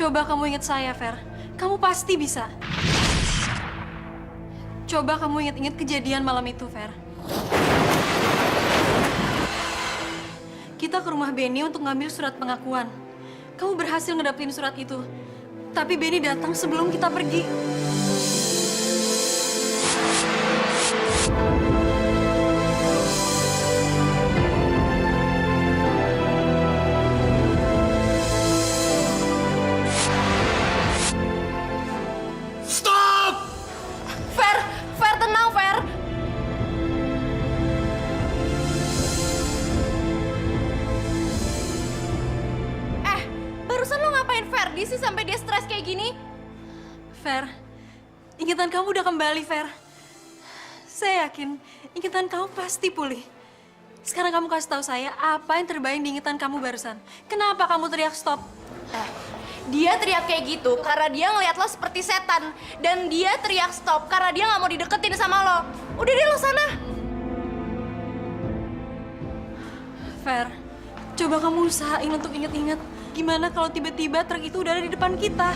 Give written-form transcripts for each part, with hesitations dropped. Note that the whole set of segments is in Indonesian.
Coba kamu ingat saya, Fer. Kamu pasti bisa. Coba kamu ingat-ingat kejadian malam itu, Fer. Kita ke rumah Benny untuk ngambil surat pengakuan. Kamu berhasil ngedapetin surat itu. Tapi Benny datang sebelum kita pergi. Stop! Fer, tenang, Fer. Barusan lo ngapain Ferdi sih sampai dia stres kayak gini? Fer, ingatan kamu udah kembali, Fer. Saya yakin ingatan kamu pasti pulih. Sekarang kamu kasih tahu saya apa yang terbayang di ingatan kamu barusan. Kenapa kamu teriak stop? Dia teriak kayak gitu karena dia ngeliat lo seperti setan. Dan dia teriak stop karena dia nggak mau dideketin sama lo. Udah deh lo sana. Fer, coba kamu usahain untuk inget-inget. Gimana kalau tiba-tiba truk itu udah ada di depan kita?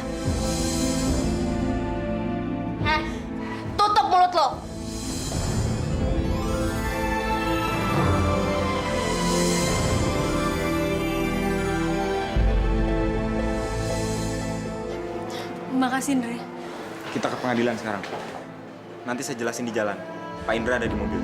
Tutup mulut lo. Makasih, Indra. Kita ke pengadilan sekarang. Nanti saya jelasin di jalan. Pak Indra ada di mobil.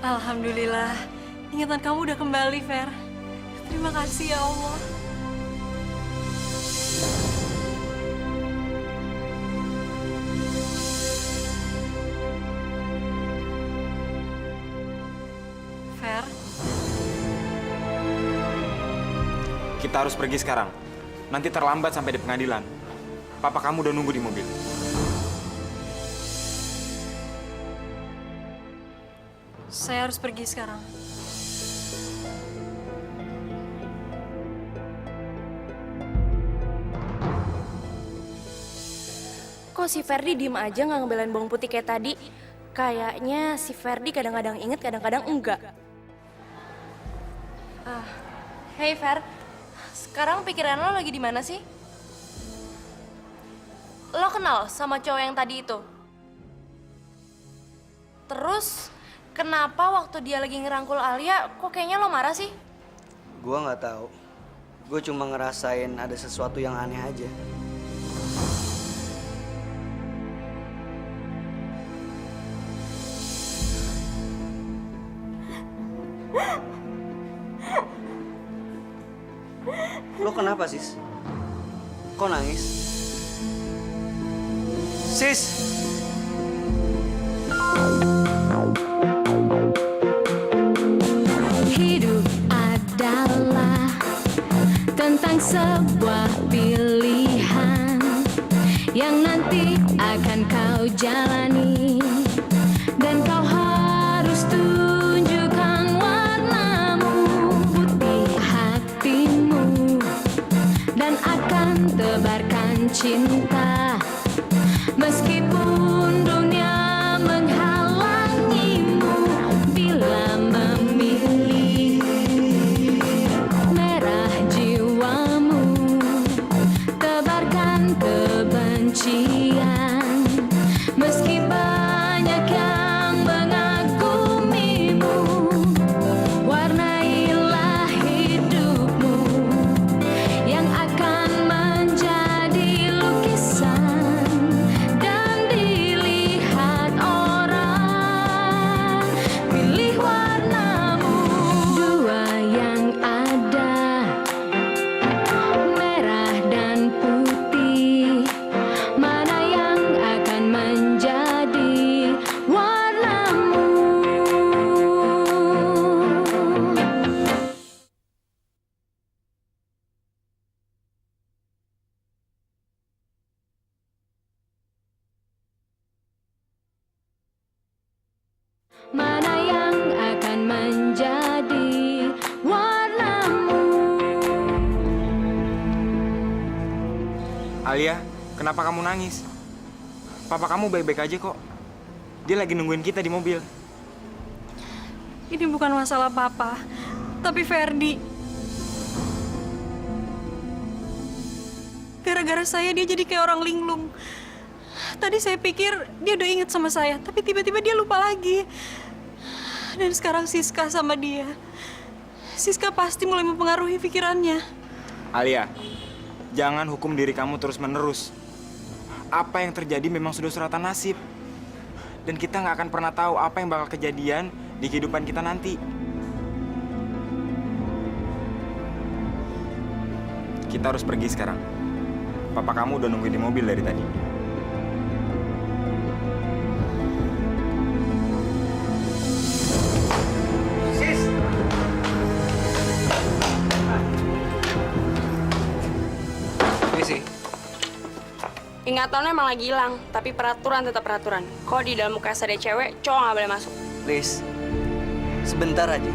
Alhamdulillah, ingatan kamu udah kembali, Fer. Terima kasih ya Allah. Fer, Kita harus pergi sekarang. Nanti terlambat sampai di pengadilan. Papa kamu udah nunggu di mobil. saya harus pergi sekarang. Kok si Ferdi diem aja nggak ngebelain bawang putih kayak tadi? Kayaknya si Ferdi kadang-kadang inget, kadang-kadang enggak. Hey Fer, sekarang pikiran lo lagi di mana sih? Lo kenal sama cowok yang tadi itu? Terus, kenapa waktu dia lagi ngerangkul Alia, kok kayaknya lo marah sih? Gua nggak tahu. Gue cuma ngerasain ada sesuatu yang aneh aja. Lo kenapa, Sis? Kok nangis? Sis! Hidup adalah tentang sebuah pilihan yang nanti akan kau jalani, dan kau harus tunjukkan warnamu, putih hatimu, dan akan tebarkan cinta meskipun dunia menghalangimu. Bila memilih merah jiwamu, tebarkan kebencian meski Alia, kenapa kamu nangis? Papa kamu baik-baik aja kok. Dia lagi nungguin kita di mobil. Ini bukan masalah papa, tapi Ferdi. Gara-gara saya dia jadi kayak orang linglung. Tadi saya pikir dia udah inget sama saya, tapi tiba-tiba dia lupa lagi. Dan sekarang Siska sama dia. Siska pasti mulai mempengaruhi pikirannya. Alia, jangan hukum diri kamu terus-menerus. Apa yang terjadi memang sudah suratan nasib. Dan kita nggak akan pernah tahu apa yang bakal kejadian di kehidupan kita nanti. Kita harus pergi sekarang. Papa kamu udah nungguin di mobil dari tadi. Sis! Ini sih. Ingatannya emang lagi hilang, tapi peraturan tetap peraturan. Kalau di dalam UKS ada cewek, cowok nggak boleh masuk. Please, sebentar aja.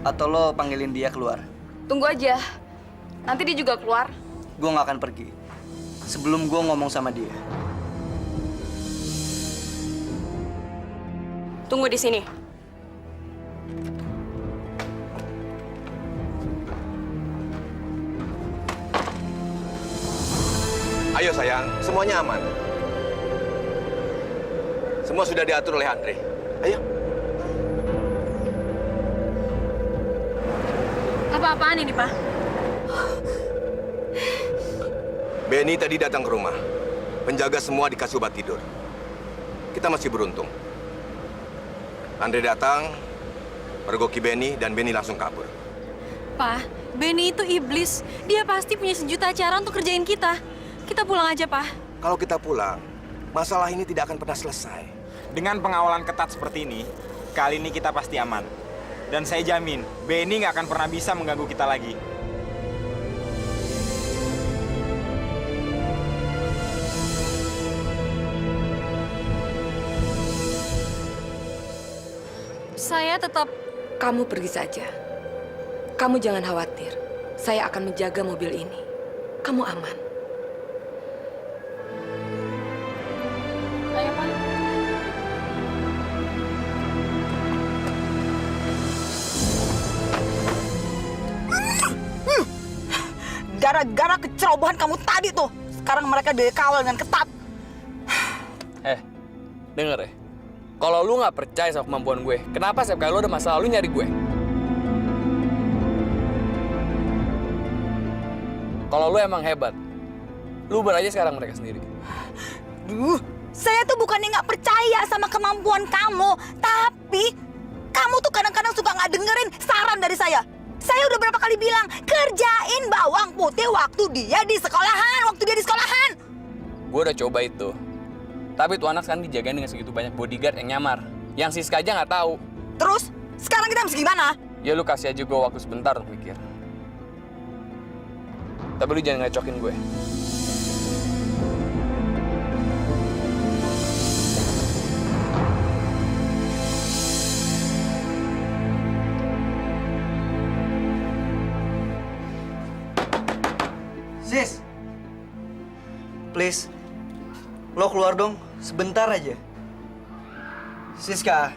Atau lo panggilin dia keluar. Tunggu aja, nanti dia juga keluar. Gue nggak akan pergi sebelum gue ngomong sama dia. Tunggu di sini. Ayo sayang, semuanya aman. Semua sudah diatur oleh Andre. Ayo. Apa-apaan ini, Pak? Benny tadi datang ke rumah. Penjaga semua dikasih obat tidur. Kita masih beruntung. Andre datang, mergoki Benny, dan Benny langsung kabur. Pak, Benny itu iblis. Dia pasti punya sejuta cara untuk kerjain kita. Kita pulang aja, Pak. Kalau kita pulang, masalah ini tidak akan pernah selesai. Dengan pengawalan ketat seperti ini, kali ini kita pasti aman. Dan saya jamin, Benny nggak akan pernah bisa mengganggu kita lagi. Saya tetap... Kamu pergi saja. Kamu jangan khawatir. Saya akan menjaga mobil ini. Kamu aman. Ayo, Pak. Gara-gara kecerobohan kamu tadi tuh, sekarang mereka dikawal dengan ketat. Denger ya, kalau lu nggak percaya sama kemampuan gue, kenapa setiap kali lu ada masalah lu nyari gue? Kalau lu emang hebat, lu ber aja sekarang mereka sendiri. Saya tuh bukannya nggak percaya sama kemampuan kamu, tapi kamu tuh kadang-kadang suka nggak dengerin saran dari saya. Saya udah berapa kali bilang, kerjain bawang putih waktu dia di sekolahan, Gue udah coba itu. Tapi tuh anak sekarang dijagain dengan segitu banyak bodyguard yang nyamar. Yang Siska aja nggak tahu. Terus, sekarang kita mesti gimana? Ya lu kasih aja gue waktu sebentar untuk mikir. Tapi lu jangan ngecokin gue. Sis, please, lo keluar dong, sebentar aja. Siska,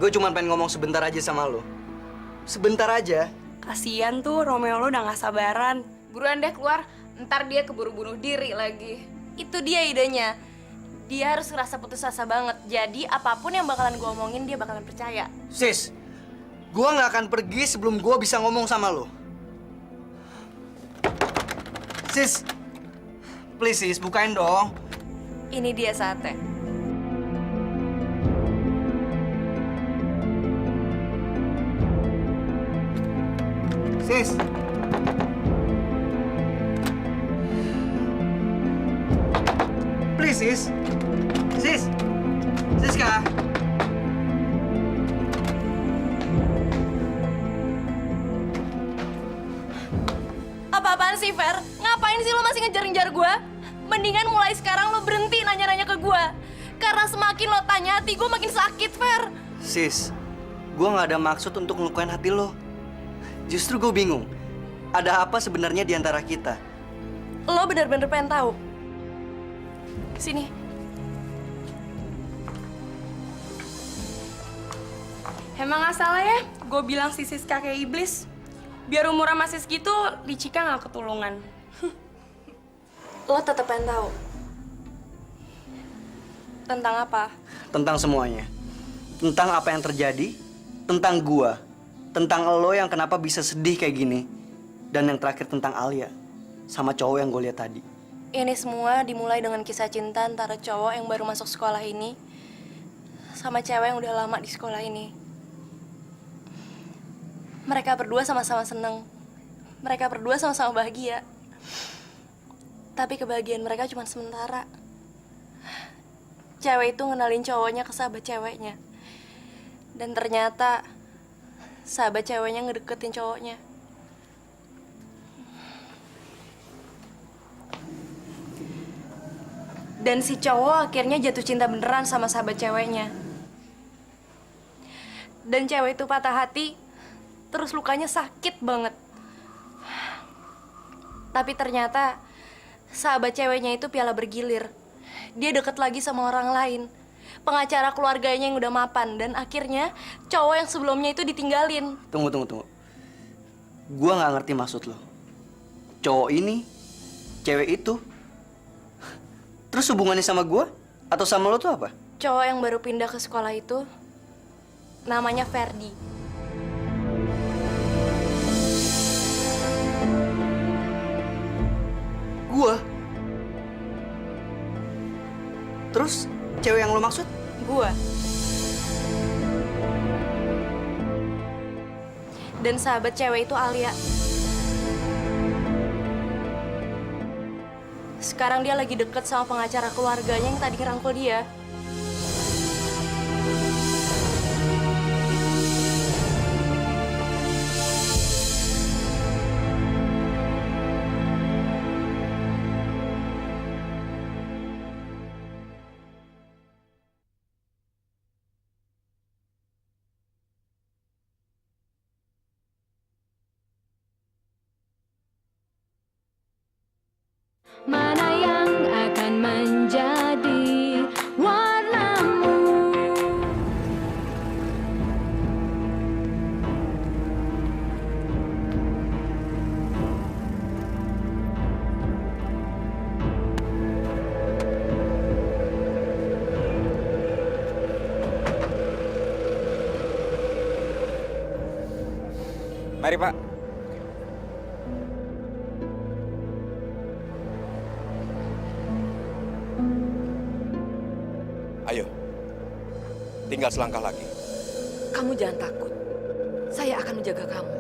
gue cuma pengen ngomong sebentar aja sama lo. Sebentar aja. Kasian tuh Romeo lo udah nggak sabaran. Buruan deh keluar, ntar dia keburu bunuh diri lagi. Itu dia idenya. Dia harus ngerasa putus asa banget. Jadi apapun yang bakalan gue omongin, dia bakalan percaya. Sis, gue nggak akan pergi sebelum gue bisa ngomong sama lo. Sis, please sis, bukain dong. Ini dia saatnya. Sis. Please sis. Sis. Siska. Apa-apaan sih, Fer? Ngapain sih lo masih ngejar-ngejar gue? Mendingan mulai sekarang lo berhenti nanya-nanya ke gue. Karena semakin lo tanya, hati gue makin sakit, Fer. Sis, Gue nggak ada maksud untuk ngelukain hati lo. Justru gue bingung, ada apa sebenarnya di antara kita? Lo bener-bener pengen tahu? Sini. Emang nggak salah ya, gue bilang si Siska kayak iblis. Biar umurnya masih segitu, licika nggak ketulungan. Lo tetep pengen tahu? Tentang apa? Tentang semuanya. Tentang apa yang terjadi, tentang gua, tentang lo yang kenapa bisa sedih kayak gini, dan yang terakhir tentang Alia sama cowok yang gue lihat tadi. Ini semua dimulai dengan kisah cinta antara cowok yang baru masuk sekolah ini sama cewek yang udah lama di sekolah ini. Mereka berdua sama-sama seneng. Mereka berdua sama-sama bahagia. Tapi kebahagiaan mereka cuma sementara. Cewek itu ngenalin cowoknya ke sahabat ceweknya. Dan ternyata sahabat ceweknya ngedeketin cowoknya. Dan si cowok akhirnya jatuh cinta beneran sama sahabat ceweknya. Dan cewek itu patah hati, terus lukanya sakit banget. Tapi ternyata sahabat ceweknya itu piala bergilir. Dia deket lagi sama orang lain, pengacara keluarganya yang udah mapan. Dan akhirnya cowok yang sebelumnya itu ditinggalin. Tunggu. Gua nggak ngerti maksud lo. Cowok ini, cewek itu. Terus hubungannya sama gua atau sama lo tuh apa? Cowok yang baru pindah ke sekolah itu namanya Ferdi. Gua? Terus cewek yang lo maksud? Gua. Dan sahabat cewek itu Alia. Sekarang dia lagi deket sama pengacara keluarganya yang tadi ngerangkul dia. Mana yang akan menjadi warnamu? Mari, Pak. Ayo, tinggal selangkah lagi. Kamu jangan takut. Saya akan menjaga kamu.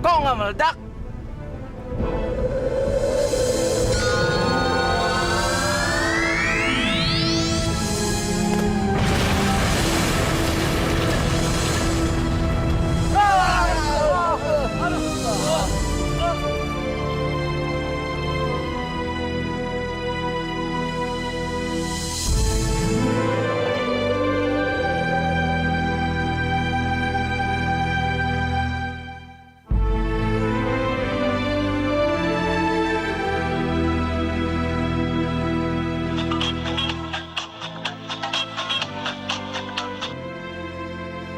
Kok nggak meledak?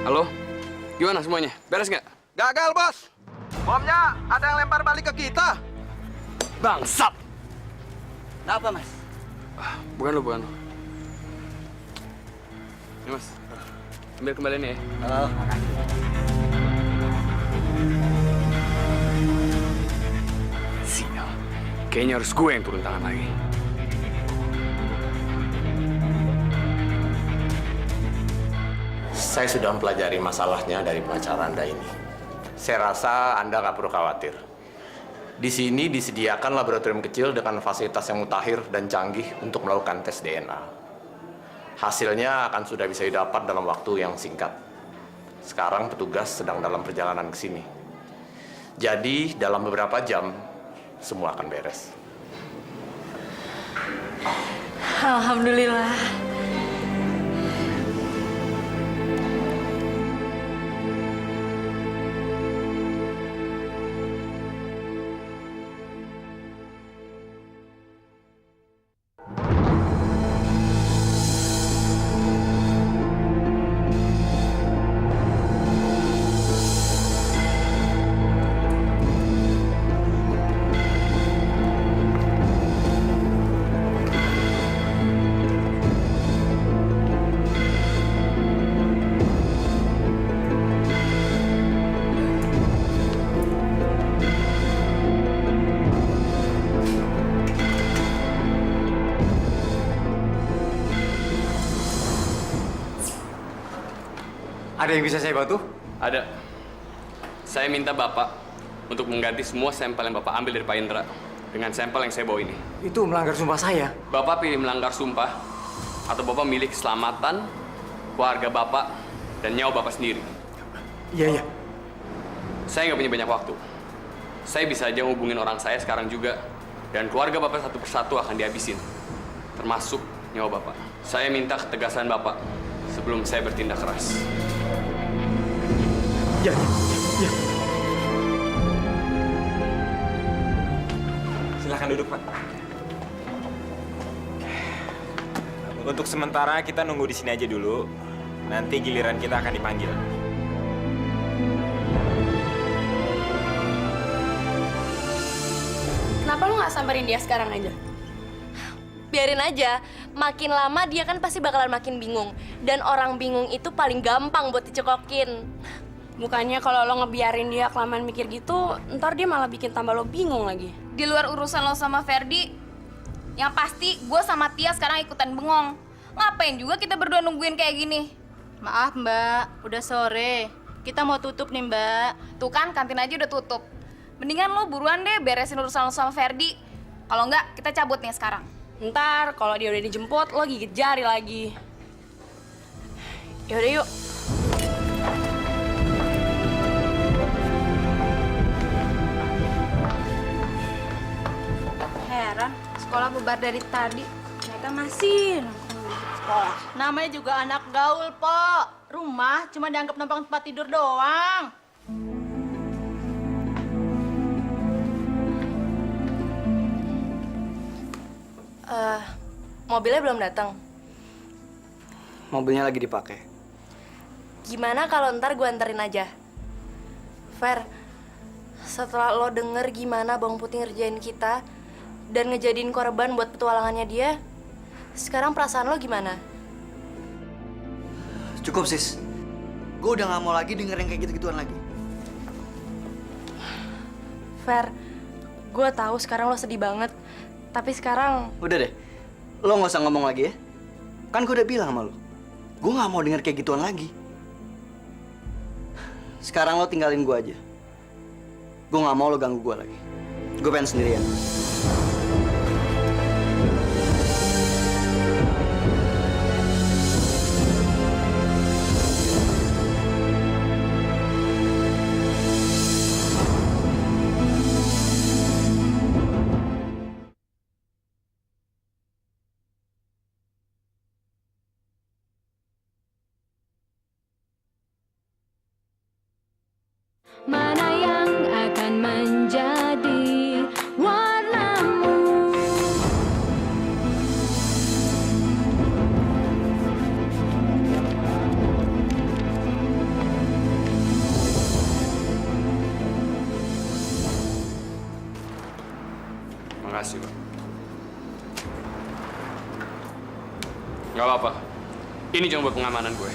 Halo? Gimana semuanya? Beres nggak? Gagal, Bos. Bomnya ada yang lempar balik ke kita. Bangsat! Kenapa, Mas? Bukan lo. Ini, Mas. Ambil kembaliannya ya. Oh, makasih. Sial. Kayaknya harus gue yang turun tangan lagi. Saya sudah mempelajari masalahnya dari pengacara Anda ini. Saya rasa Anda nggak perlu khawatir. Di sini disediakan laboratorium kecil dengan fasilitas yang mutakhir dan canggih untuk melakukan tes DNA. Hasilnya akan sudah bisa didapat dalam waktu yang singkat. Sekarang petugas sedang dalam perjalanan ke sini. Jadi dalam beberapa jam, semua akan beres. Alhamdulillah. Ada yang bisa saya bantu? Ada. Saya minta Bapak untuk mengganti semua sampel yang Bapak ambil dari Pak Indra dengan sampel yang saya bawa ini. Itu melanggar sumpah saya. Bapak pilih melanggar sumpah atau Bapak milih keselamatan keluarga Bapak dan nyawa Bapak sendiri. Iya, iya. Saya nggak punya banyak waktu. Saya bisa aja ngubungin orang saya sekarang juga. Dan keluarga Bapak satu persatu akan dihabisin. Termasuk nyawa Bapak. Saya minta ketegasan Bapak sebelum saya bertindak keras. Ya, ya. Silahkan duduk, Pak. Untuk sementara kita nunggu di sini aja dulu. Nanti giliran kita akan dipanggil. Kenapa lu nggak samperin dia sekarang aja? Biarin aja, makin lama dia kan pasti bakalan makin bingung. Dan orang bingung itu paling gampang buat dicekokin. Bukannya kalau lo ngebiarin dia kelamaan mikir gitu, ntar dia malah bikin tambah lo bingung lagi. Di luar urusan lo sama Ferdi, yang pasti gue sama Tia sekarang ikutan bengong. Ngapain juga kita berdua nungguin kayak gini? Maaf mbak, udah sore. Kita mau tutup nih mbak. Tuh kan kantin aja udah tutup. Mendingan lo buruan deh beresin urusan lo sama Ferdi. Kalau enggak, kita cabut nih sekarang. Ntar kalau dia udah dijemput, lo gigit jari lagi. Yaudah yuk. Heran, sekolah bubar dari tadi. Ternyata masih nongkrong di sekolah. Namanya juga anak gaul, Po. Rumah cuma dianggap numpang tempat tidur doang. Mobilnya belum datang. Mobilnya lagi dipakai. Gimana kalau ntar gue anterin aja? Fer, setelah lo denger gimana Bawang Putih ngerjain kita dan ngejadiin korban buat petualangannya dia, sekarang perasaan lo gimana? Cukup, Sis. Gue udah gak mau lagi denger yang kayak gitu-gituan lagi. Fer, gue tahu sekarang lo sedih banget, tapi sekarang... Udah deh, lo gak usah ngomong lagi ya. Kan gue udah bilang sama lo, gue gak mau denger kayak gituan lagi. Sekarang lo tinggalin gue aja. Gue gak mau lo ganggu gue lagi. Gue pengen sendirian. Mana yang akan menjadi warnamu? Makasih, Pak. Gak apa-apa. Ini cuma buat pengamanan gue.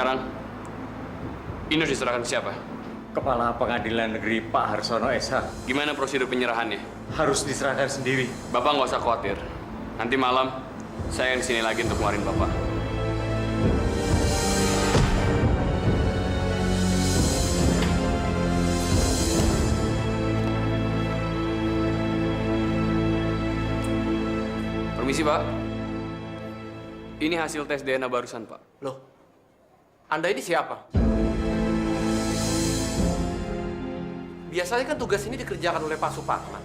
sekarang ini diserahkan ke siapa? Kepala Pengadilan Negeri Pak Harsono SH. Gimana prosedur penyerahannya? Harus diserahkan sendiri. Bapak nggak usah khawatir. Nanti malam saya yang sini lagi untuk ngeluarin Bapak. Permisi, Pak. Ini hasil tes DNA barusan, Pak. Loh, Anda ini siapa? Biasanya kan tugas ini dikerjakan oleh Pak Suparman.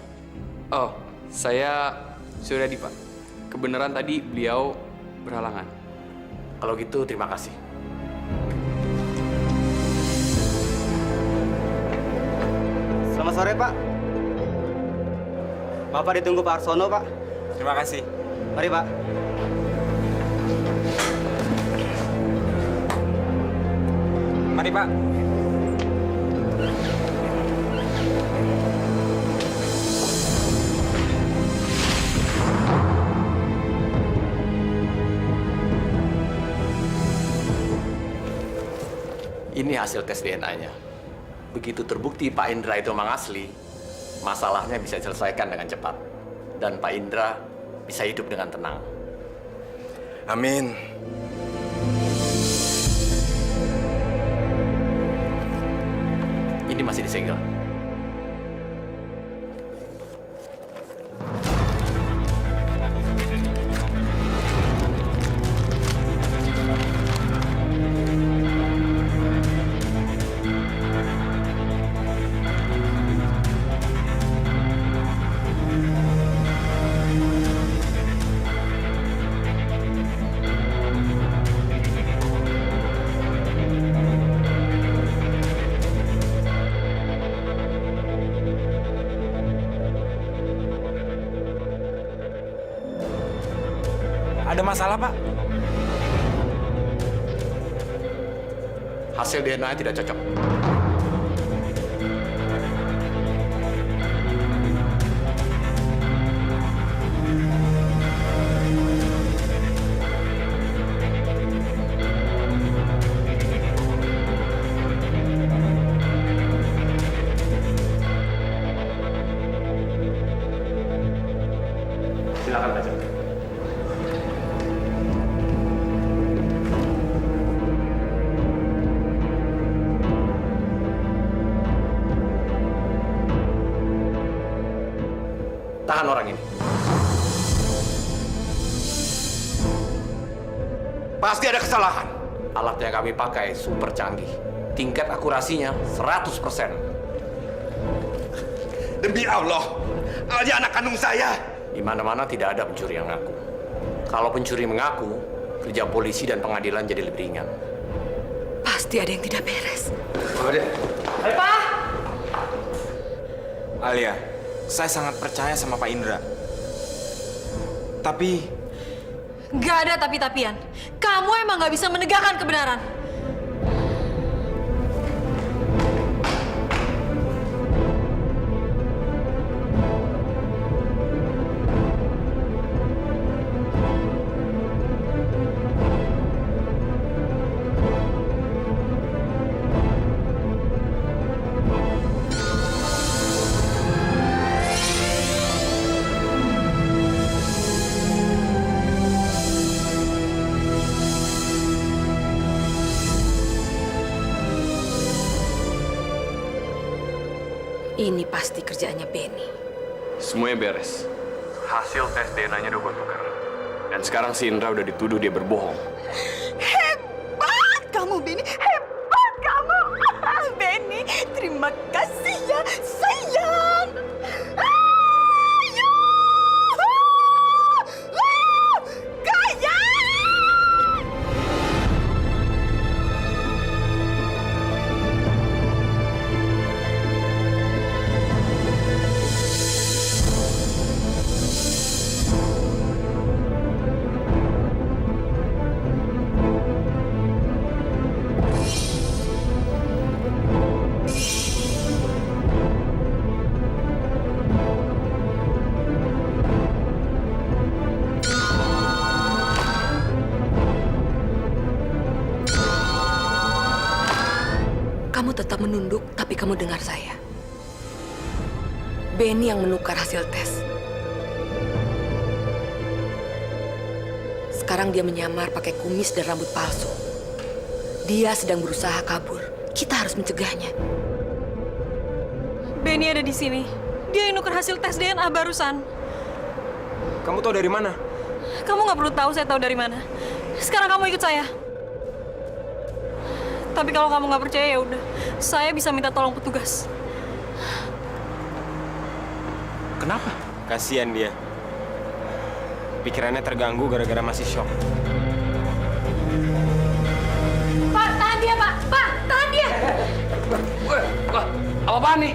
Oh, saya Suryadi, Pak. Kebenaran tadi beliau berhalangan. Kalau gitu, terima kasih. Selamat sore, Pak. Bapak ditunggu Pak Arsono, Pak. Terima kasih. Mari, Pak. Mari, Pak. Ini hasil tes DNA-nya. Begitu terbukti Pak Indra itu memang asli, masalahnya bisa diselesaikan dengan cepat. Dan Pak Indra bisa hidup dengan tenang. Amin. Ini masih disegel. Ada masalah, Pak? Hasil DNA tidak cocok. Silakan baca. Tahan orang ini. Pasti ada kesalahan. Alat yang kami pakai super canggih. Tingkat akurasinya 100%. Demi Allah, Alia anak kandung saya. Di mana-mana tidak ada pencuri yang ngaku. Kalau pencuri mengaku, kerja polisi dan pengadilan jadi lebih ringan. Pasti ada yang tidak beres. Alia, saya sangat percaya sama Pak Indra. Tapi Gak ada tapi-tapian. Kamu emang gak bisa menegakkan kebenaran. Ini pasti kerjaannya Benny. Semuanya beres. Hasil tes DNA-nya udah gue tukar. Dan sekarang si Indra udah dituduh dia berbohong. Hebat kamu, Benny. Hebat kamu. Benny, terima kasih ya, sayang. Kaya! Kamu tetap menunduk, tapi kamu dengar saya. Benny yang menukar hasil tes. Sekarang dia menyamar pakai kumis dan rambut palsu. Dia sedang berusaha kabur. Kita harus mencegahnya. Benny ada di sini. Dia yang nuker hasil tes DNA barusan. Kamu tahu dari mana? Kamu nggak perlu tahu saya tahu dari mana. Sekarang kamu ikut saya. Tapi kalau kamu nggak percaya ya udah, saya bisa minta tolong petugas. Kenapa? Kasihan dia. Pikirannya terganggu gara-gara masih shock. Pak, tahan dia, Pak! Pak, tahan dia! Wah, apa-apaan nih?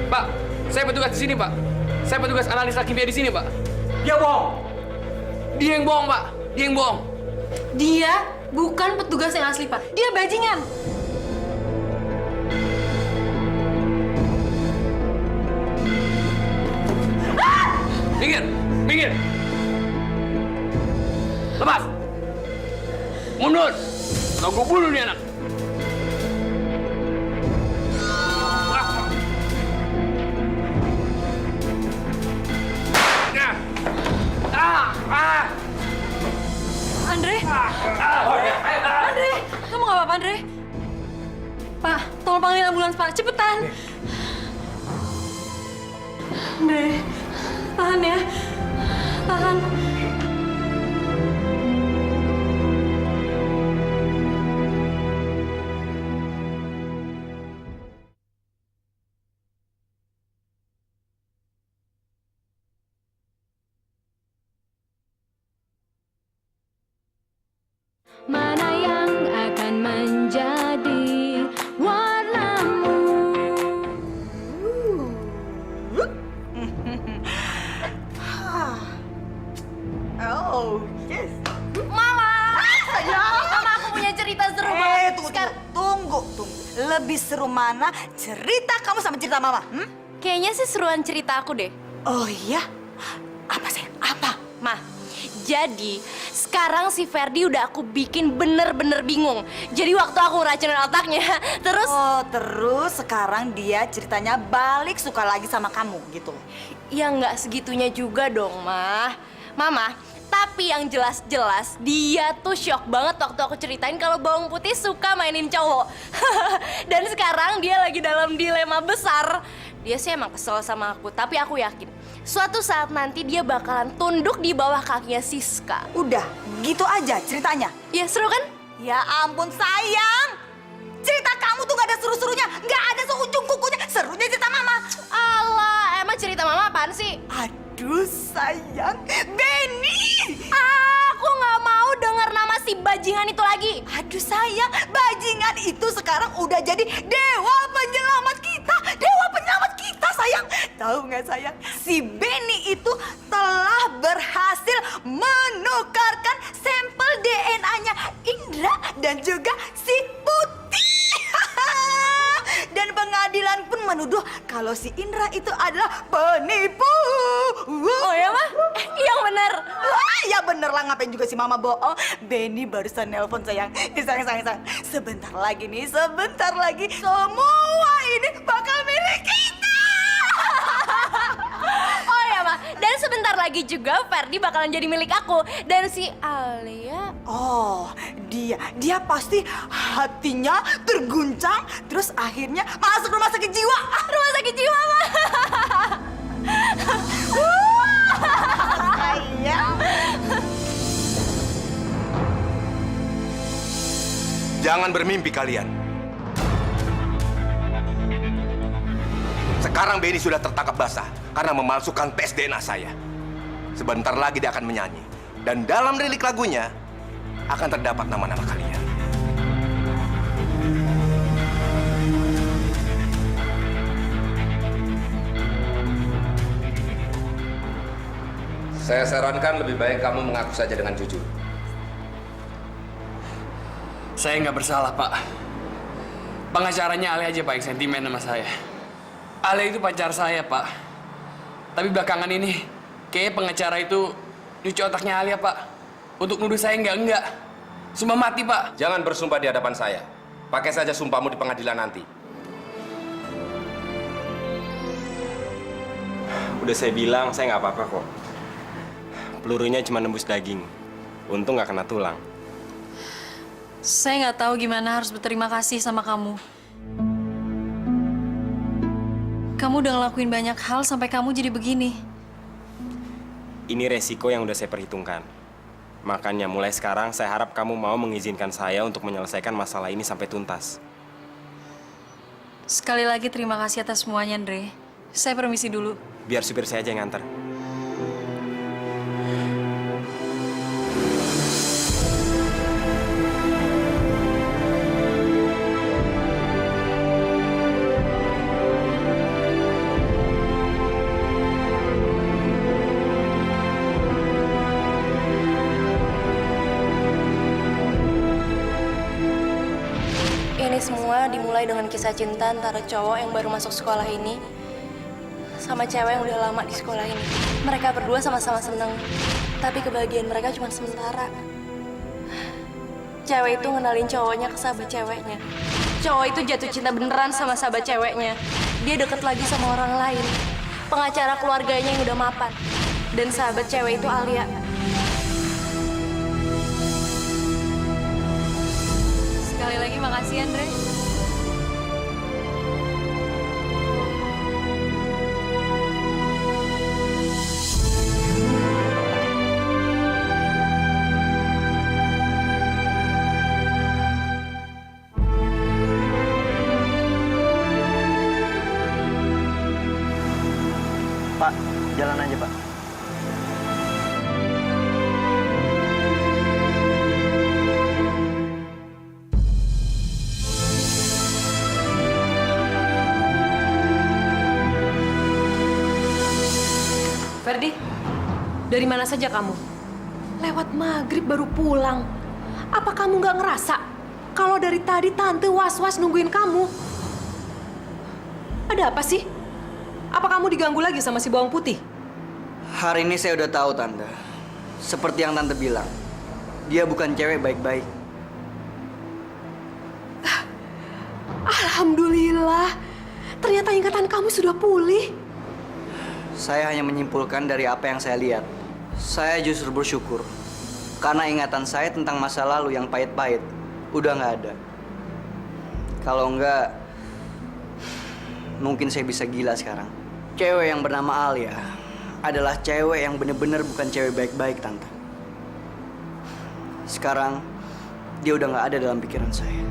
Pak, saya petugas di sini, Pak. Saya petugas analisa kimia di sini, Pak. Dia bohong. Dia yang bohong, Pak. Dia yang bohong. Dia bukan petugas yang asli, Pak. Dia bajingan. Minggir! Minggir! Lepas! Mundur! Atau gue bunuh nih anak! Andre! Andre! Kamu nggak apa-apa, Andre? Pak, tolong panggilin ambulans, Pak. Cepetan! Andre, tahan ya. Tahan. Mana yang akan menjadi warnamu? Oh, yes. Mama! Sayang. Mama, aku punya cerita seru banget. Tunggu. Lebih seru mana cerita kamu sama cerita mama? Kayaknya sih seruan cerita aku deh. Oh iya? Apa sih? Apa? Mah, jadi sekarang si Ferdi udah aku bikin bener-bener bingung. Jadi waktu aku ngeracunin otaknya, terus... Oh, terus sekarang dia ceritanya balik suka lagi sama kamu gitu? Ya nggak segitunya juga dong, Mah. Mama, tapi yang jelas-jelas dia tuh shock banget waktu aku ceritain kalau bawang putih suka mainin cowok. Dan sekarang dia lagi dalam dilema besar. Dia sih emang kesel sama aku, tapi aku yakin suatu saat nanti dia bakalan tunduk di bawah kakinya Siska. Udah, gitu aja ceritanya? Ya seru kan? Ya ampun sayang, cerita kamu tuh gak ada seru-serunya, gak ada seujung kukunya. Serunya cerita mama. Alah, emang cerita mama apaan sih? Aduh sayang, Benny. Aku gak mau dengar nama si bajingan itu lagi. Aduh sayang, bajingan itu sekarang udah jadi dewa penyelamat kita. Dewa penyelamat kita sayang. Tahu nggak sayang, si Benny itu telah berhasil menukarkan sampel DNA-nya Indra dan juga si Putih. Dan pengadilan pun menuduh kalau si Indra itu adalah penipu. Oh ya mah? Yang bener. Wah, ya bener lah, ngapain juga si mama bohong. Benny barusan nelpon sayang. Sayang. Sebentar lagi nih, sebentar lagi semua ini bakal milik kita. Oh ya mah, dan sebentar lagi juga Ferdi bakalan jadi milik aku. Dan si Alia... Oh, dia pasti hatinya terguncang, terus akhirnya masuk rumah sakit jiwa. Rumah sakit jiwa, mah. Sayang. Jangan bermimpi kalian. Sekarang Benny sudah tertangkap basah karena memalsukan tes DNA saya. Sebentar lagi dia akan menyanyi. Dan dalam lirik lagunya akan terdapat nama-nama kalian. Saya sarankan lebih baik kamu mengaku saja dengan jujur. Saya nggak bersalah, Pak. Pengacaranya Ale aja, Pak, yang sentimen sama saya. Ale itu pacar saya, Pak. Tapi belakangan ini, kayaknya pengacara itu nyuci otaknya Alia, Pak. Untuk nuduh saya enggak. Sumpah mati, Pak. Jangan bersumpah di hadapan saya. Pakai saja sumpahmu di pengadilan nanti. Udah saya bilang, saya nggak apa-apa kok. Pelurunya cuma nembus daging. Untung nggak kena tulang. Saya nggak tahu gimana harus berterima kasih sama kamu. Kamu udah ngelakuin banyak hal sampai kamu jadi begini. Ini resiko yang udah saya perhitungkan. Makanya mulai sekarang saya harap kamu mau mengizinkan saya untuk menyelesaikan masalah ini sampai tuntas. Sekali lagi terima kasih atas semuanya, Andre. Saya permisi dulu. Biar supir saya aja yang nganter. Ini semua dimulai dengan kisah cinta antara cowok yang baru masuk sekolah ini sama cewek yang udah lama di sekolah ini. Mereka berdua sama-sama seneng, tapi kebahagiaan mereka cuma sementara. Cewek itu ngenalin cowoknya ke sahabat ceweknya. Cowok itu jatuh cinta beneran sama sahabat ceweknya. Dia deket lagi sama orang lain, pengacara keluarganya yang udah mapan. Dan sahabat cewek itu Alia. Sekali lagi makasih, Andre. Pak, jalan aja, Pak. Ferdi, dari mana saja kamu? Lewat maghrib baru pulang. Apa kamu nggak ngerasa kalau dari tadi Tante was-was nungguin kamu? Ada apa sih? Apa kamu diganggu lagi sama si bawang putih? Hari ini saya udah tahu, Tante. Seperti yang Tante bilang, dia bukan cewek baik-baik. Alhamdulillah, ternyata ingatan kamu sudah pulih. Saya hanya menyimpulkan dari apa yang saya lihat. Saya justru bersyukur karena ingatan saya tentang masa lalu yang pahit-pahit udah nggak ada. Kalau nggak, mungkin saya bisa gila sekarang. Cewek yang bernama Alia adalah cewek yang bener-bener bukan cewek baik-baik, Tante. Sekarang, dia udah nggak ada dalam pikiran saya.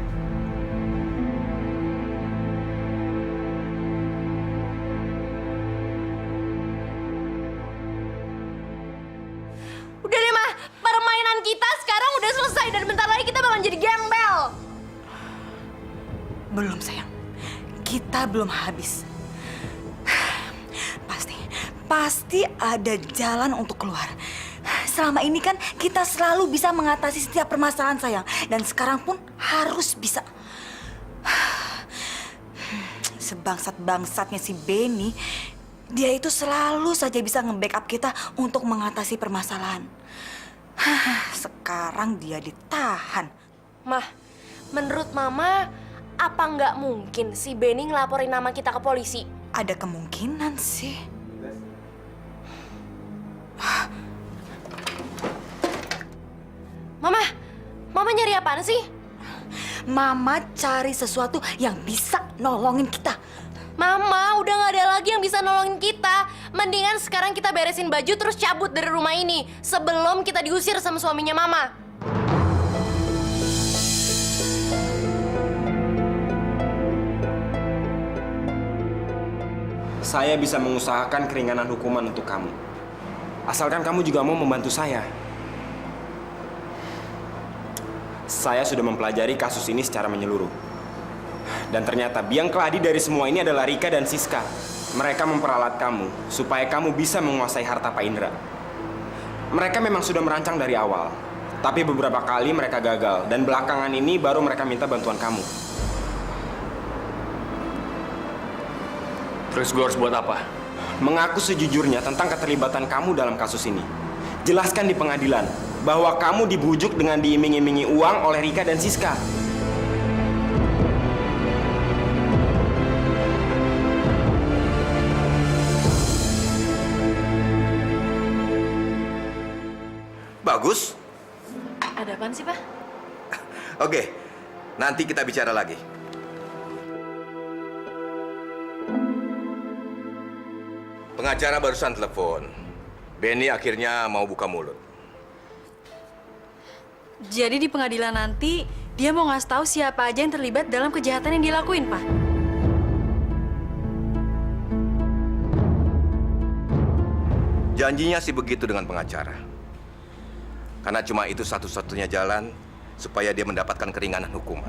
Udah deh, Mah. Permainan kita sekarang udah selesai dan bentar lagi kita bakal jadi gembel. Belum, sayang. Kita belum habis. Pasti ada jalan untuk keluar. Selama ini kan kita selalu bisa mengatasi setiap permasalahan, sayang. Dan sekarang pun harus bisa. Sebangsat-bangsatnya si Benny, dia itu selalu saja bisa nge-backup kita untuk mengatasi permasalahan. Sekarang dia ditahan. Mah, menurut Mama, apa nggak mungkin si Benny ngelaporin nama kita ke polisi? Ada kemungkinan sih. Mama nyari apaan sih? Mama cari sesuatu yang bisa nolongin kita. Mama, udah nggak ada lagi yang bisa nolongin kita. Mendingan sekarang kita beresin baju terus cabut dari rumah ini sebelum kita diusir sama suaminya Mama. Saya bisa mengusahakan keringanan hukuman untuk kamu. Asalkan kamu juga mau membantu saya. Saya sudah mempelajari kasus ini secara menyeluruh. Dan ternyata biang keladi dari semua ini adalah Rika dan Siska. Mereka memperalat kamu supaya kamu bisa menguasai harta Pak Indra. Mereka memang sudah merancang dari awal. Tapi beberapa kali mereka gagal. Dan belakangan ini baru mereka minta bantuan kamu. Terus gue harus buat apa? Mengaku sejujurnya tentang keterlibatan kamu dalam kasus ini. Jelaskan di pengadilan bahwa kamu dibujuk dengan diiming-imingi uang oleh Rika dan Siska. Bagus. Ada apaan sih, Pak? Oke, nanti kita bicara lagi. Pengacara barusan telepon. Benny akhirnya mau buka mulut. Jadi di pengadilan nanti, dia mau ngasih tahu siapa aja yang terlibat dalam kejahatan yang dilakuin, Pak. Janjinya sih begitu dengan pengacara. Karena cuma itu satu-satunya jalan supaya dia mendapatkan keringanan hukuman.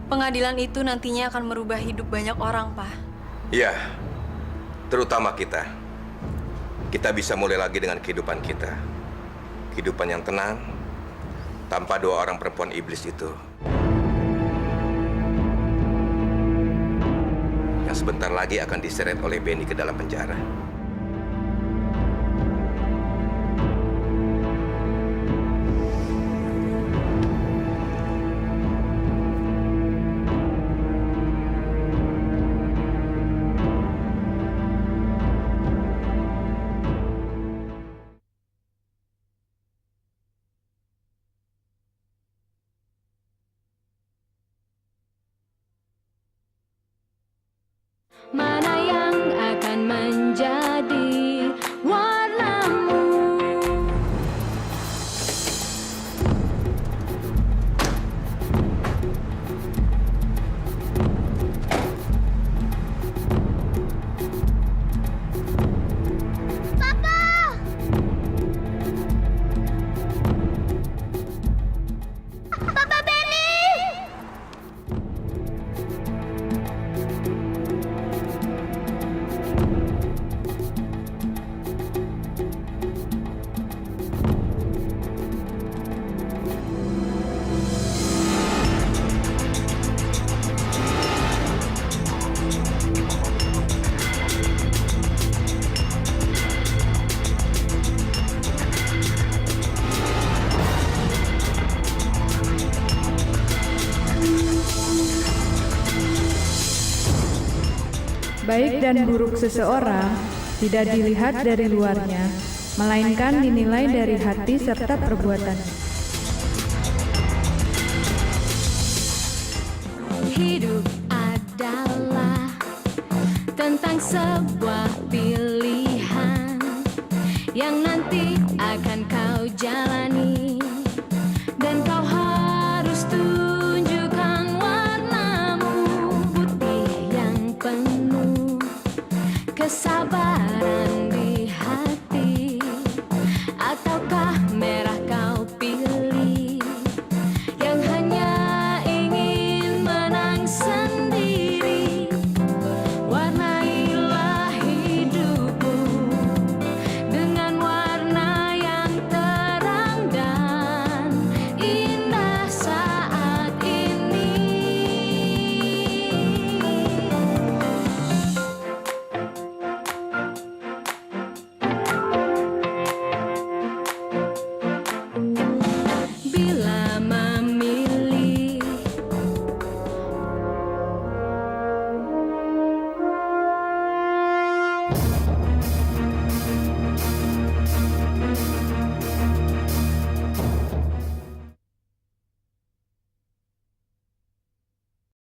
Pengadilan itu nantinya akan merubah hidup banyak orang, Pak. Iya, terutama kita. Kita bisa mulai lagi dengan kehidupan kita. Kehidupan yang tenang, tanpa dua orang perempuan iblis itu. Yang sebentar lagi akan diseret oleh Benny ke dalam penjara. Mana yang akan menjadi warnamu? Papa Benny! Baik dan buruk seseorang tidak dilihat dari luarnya, melainkan dinilai dari hati serta perbuatannya. Hidup adalah tentang sebuah pilihan yang nanti akan kau jalani.